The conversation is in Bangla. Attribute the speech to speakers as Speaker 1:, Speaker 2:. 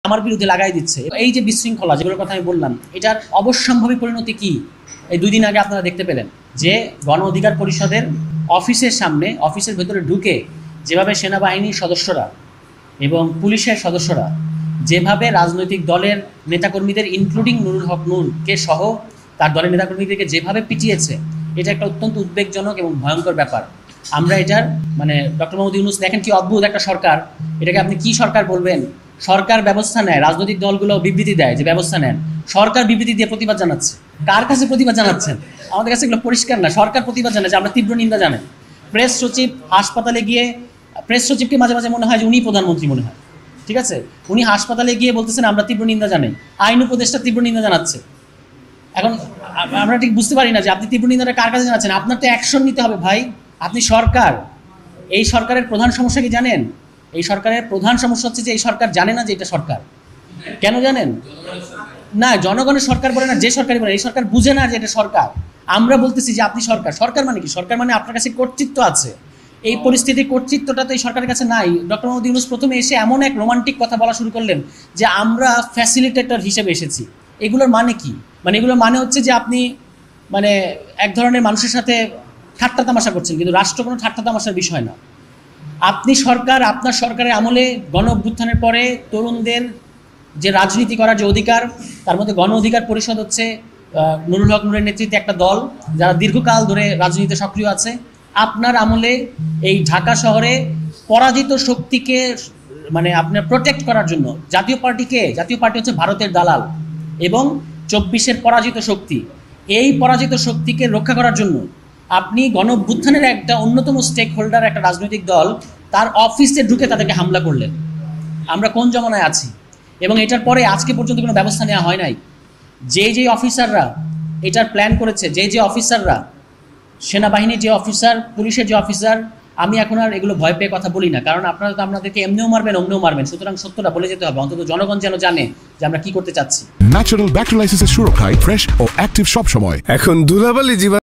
Speaker 1: আমার বিরুদ্ধে লাগাই দিচ্ছে। এই যে বিশৃঙ্খলা যেগুলোর কথা আমি বললাম, এটার অবশ্যম্ভাবী পরিণতি কি? এই 2 দিন আগে আপনারা দেখতে পেলেন যে গণ অধিকার পরিষদের অফিসের সামনে, অফিসের ভেতরে ঢুকে যেভাবে সেনাবাহিনীর সদস্যরা এবং পুলিশের সদস্যরা যেভাবে রাজনৈতিক দলের নেতাকর্মীদের ইনক্লুডিং নুরুল হক নূরকে সহ তার দলের নেতাকর্মীদেরকে যেভাবে পিটিয়েছে, এটা একটা অত্যন্ত উদ্বেগজনক এবং ভয়ঙ্কর ব্যাপার। আমরা এটার ডক্টর মোহাম্মদ ইউনূস দেখেন কি অদ্ভুত একটা সরকার, এটাকে আপনি কি সরকার বলবেন? সরকার ব্যবস্থা নেয়, রাজনৈতিক দলগুলো বিবৃতি দেয় যে ব্যবস্থা নেন, সরকার বিবৃতি দিয়ে প্রতিবাদ জানাচ্ছে। কার কাছে প্রতিবাদ জানাচ্ছেন? আমাদের কাছে এগুলো পরিষ্কার না। সরকার প্রতিবাদ জানায় যে আমরা তীব্র নিন্দা জানাই। প্রেস সচিব হাসপাতালে গিয়ে, প্রেস সচিবকে মাঝে মাঝে মনে হয় যে উনি প্রধানমন্ত্রী মনে হয়, ঠিক আছে, উনি হাসপাতালে গিয়ে বলতেছেন আমরা তীব্র নিন্দা জানাই। আইন উপদেষ্টা তীব্র নিন্দা জানাচ্ছে। এখন আমরা ঠিক বুঝতে পারি না যে আপনি তীব্র নিন্দাটা কার কাছে জানাচ্ছেন। আপনার তো অ্যাকশন নিতে হবে ভাই, আপনি সরকার। এই সরকারের প্রধান সমস্যা কি জানেন? এই সরকারের প্রধান সমস্যা হচ্ছে যে এই সরকার জানে না যে এটা সরকার। কেন জানেন? না, জনগণের সরকার বলে না, যে সরকারই বলে, এই সরকার বুঝে না যে এটা সরকার। আমরা বলতেছি যে আপনি সরকার। সরকার মানে কি? সরকার মানে আপনার কাছে কর্তৃত্ব আছে। এই পরিস্থিতির কর্তৃত্বটা তো এই সরকারের কাছে নাই। ডক্টর মোহাম্মদ ইউনূস প্রথমে এসে এমন এক রোমান্টিক কথা বলা শুরু করলেন যে আমরা ফ্যাসিলিটেটর হিসেবে এসেছি। এগুলোর মানে কি? এগুলোর মানে হচ্ছে যে আপনি এক ধরনের মানুষের সাথে ঠাট্টা তামাশা করছেন, কিন্তু রাষ্ট্র কোনো ঠাট্টা তামাশার বিষয় না। আপনি সরকার, আপনার সরকারের আমলে গণ অভ্যুত্থানের পরে তরুণদের যে রাজনীতি করার যে অধিকার, তার মধ্যে গণ অধিকার পরিষদ হচ্ছে নুরুল হক নূরের নেতৃত্বে একটা দল যারা দীর্ঘকাল ধরে রাজনীতিতে সক্রিয় আছে। আপনার আমলে এই ঢাকা শহরে পরাজিত শক্তিকে আপনার প্রোটেক্ট করার জন্য জাতীয় পার্টি হচ্ছে ভারতের দালাল এবং 24-এর পরাজিত শক্তি। এই পরাজিত শক্তিকে রক্ষা করার জন্য আপনি গণ অভ্যুত্থানের একটা অন্যতম স্টেক হোল্ডার একটা রাজনৈতিক দল তার অফিসে ঢুকে তাদেরকে হামলা করলেন। আমরা কোন জমানায় আছি? এবং এটার পরে আজকে পর্যন্ত কোনো ব্যবস্থা নেওয়া হয় নাই। যে অফিসাররা এটার প্ল্যান করেছে, যে অফিসাররা, সেনাবাহিনীর যে অফিসার, পুলিশের যে অফিসার, আমি এখন আর এগুলো ভয় পেয়ে কথা বলি না, কারণ আপনারা তো আপনাদেরকে এমনিও মারবেন অমনিও মারবেন। সুতরাং সত্যটা বলে যেতে হবে, অন্তত জনগণ যেন জানে যে আমরা কি করতে চাচ্ছি।
Speaker 2: ন্যাচারাল ব্যাকটেরিয়ালাইসিসের সুরক্ষায় ফ্রেশ ও অ্যাক্টিভ সব সময়।
Speaker 3: এখন ধুলাবালি জীবন